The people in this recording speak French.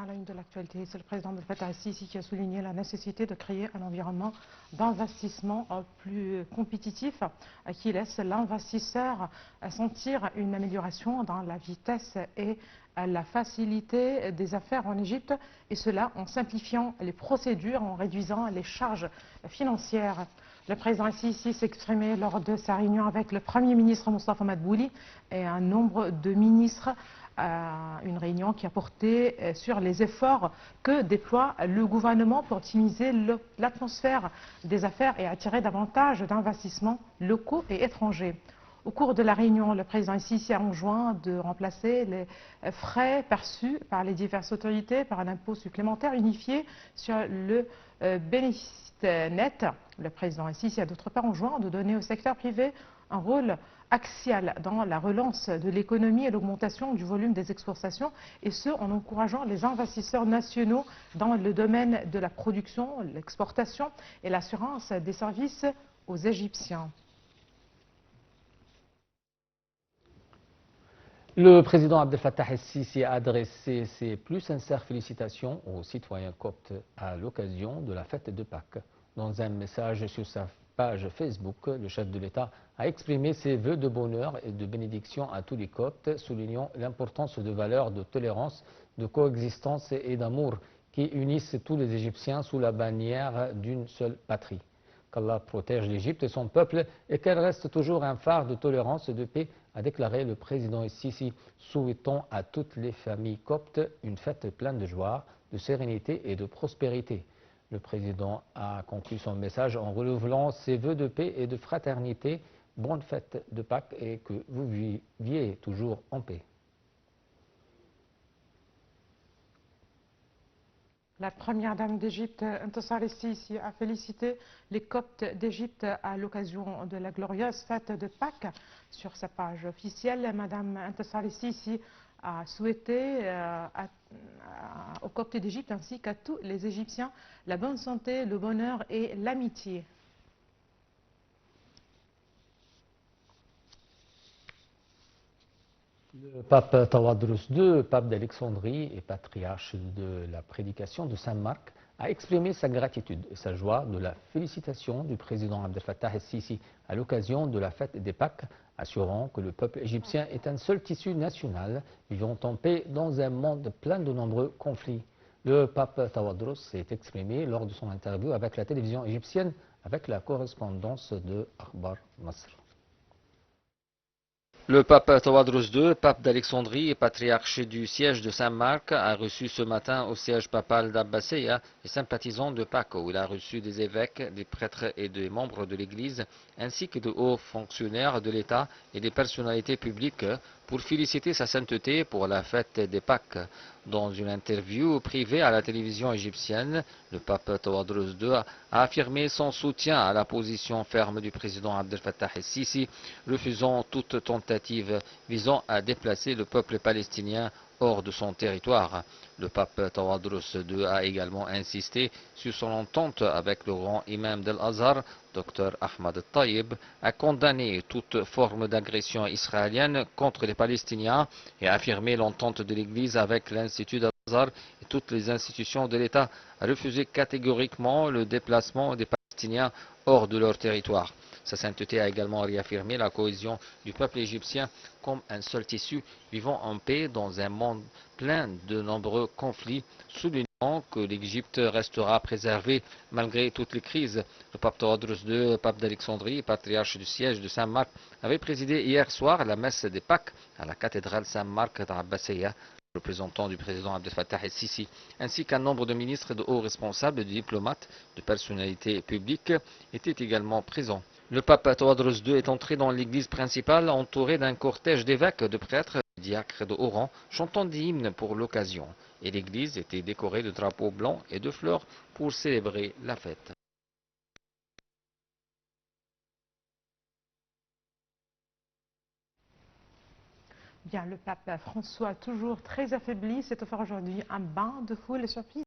à la une de l'actualité, c'est le président Abdel Fattah el-Sisi qui a souligné la nécessité de créer un environnement d'investissement plus compétitif qui laisse l'investisseur sentir une amélioration dans la vitesse et la facilité des affaires en Égypte, et cela en simplifiant les procédures, en réduisant les charges financières. Le président el-Sisi s'est exprimé lors de sa réunion avec le Premier ministre Moustapha Madbouli et un nombre de ministres, une réunion qui a porté sur les efforts que déploie le gouvernement pour optimiser l'atmosphère des affaires et attirer davantage d'investissements locaux et étrangers. Au cours de la réunion, le président el-Sisi a enjoint de remplacer les frais perçus par les diverses autorités par un impôt supplémentaire unifié sur le bénéfice net. Le président el-Sisi a d'autre part enjoint de donner au secteur privé un rôle axial dans la relance de l'économie et l'augmentation du volume des exportations, et ce en encourageant les investisseurs nationaux dans le domaine de la production, l'exportation et l'assurance des services aux Égyptiens. Le président Abdel Fattah el-Sisi a adressé ses plus sincères félicitations aux citoyens coptes à l'occasion de la fête de Pâques. Dans un message sur sa page Facebook, le chef de l'État a exprimé ses vœux de bonheur et de bénédiction à tous les Coptes, soulignant l'importance de valeurs de tolérance, de coexistence et d'amour qui unissent tous les Égyptiens sous la bannière d'une seule patrie. Qu'Allah protège l'Égypte et son peuple et qu'elle reste toujours un phare de tolérance et de paix, a déclaré le président el-Sisi, souhaitant à toutes les familles coptes une fête pleine de joie, de sérénité et de prospérité. Le président a conclu son message en renouvelant ses vœux de paix et de fraternité. Bonne fête de Pâques et que vous viviez toujours en paix. La première dame d'Égypte, Intisar el-Sisi, a félicité les Coptes d'Égypte à l'occasion de la glorieuse fête de Pâques. Sur sa page officielle, Madame Intisar el-Sisi a souhaité aux Coptes d'Égypte ainsi qu'à tous les Égyptiens la bonne santé, le bonheur et l'amitié. Le pape Tawadros II, pape d'Alexandrie et patriarche de la prédication de Saint-Marc, a exprimé sa gratitude et sa joie de la félicitation du président Abdel Fattah el-Sisi à l'occasion de la fête des Pâques, assurant que le peuple égyptien est un seul tissu national vivant en paix dans un monde plein de nombreux conflits. Le pape Tawadros s'est exprimé lors de son interview avec la télévision égyptienne avec la correspondance de Akhbar Masr. Le pape Tawadros II, pape d'Alexandrie et patriarche du siège de Saint-Marc, a reçu ce matin au siège papal d'Abbasséia les sympathisants de Pâques, où il a reçu des évêques, des prêtres et des membres de l'Église, ainsi que de hauts fonctionnaires de l'État et des personnalités publiques, pour féliciter sa sainteté pour la fête des Pâques. Dans une interview privée à la télévision égyptienne, le pape Tawadros II a affirmé son soutien à la position ferme du président Abdel Fattah el-Sisi, refusant toute tentative visant à déplacer le peuple palestinien hors de son territoire. Le pape Tawadros II a également insisté sur son entente avec le grand imam d'Al-Azhar, Dr Ahmad al-Tayyib, a condamné toute forme d'agression israélienne contre les Palestiniens et a affirmé l'entente de l'Église avec l'Institut d'Al-Azhar et toutes les institutions de l'État, a refusé catégoriquement le déplacement des Palestiniens hors de leur territoire. Sa sainteté a également réaffirmé la cohésion du peuple égyptien comme un seul tissu vivant en paix dans un monde plein de nombreux conflits, soulignant que l'Égypte restera préservée malgré toutes les crises. Le pape Tawadros II, pape d'Alexandrie, patriarche du siège de Saint-Marc, avait présidé hier soir la messe des Pâques à la cathédrale Saint-Marc d'Abbasséia. Représentant du président Abdel Fattah el-Sisi, ainsi qu'un nombre de ministres, de hauts responsables, de diplomates, de personnalités publiques étaient également présents. Le pape Tawadros II est entré dans l'église principale entouré d'un cortège d'évêques, de prêtres, de diacres de haut rang, chantant des hymnes pour l'occasion. Et l'église était décorée de drapeaux blancs et de fleurs pour célébrer la fête. Bien, le pape François, toujours très affaibli, s'est offert aujourd'hui un bain de foule et surprise.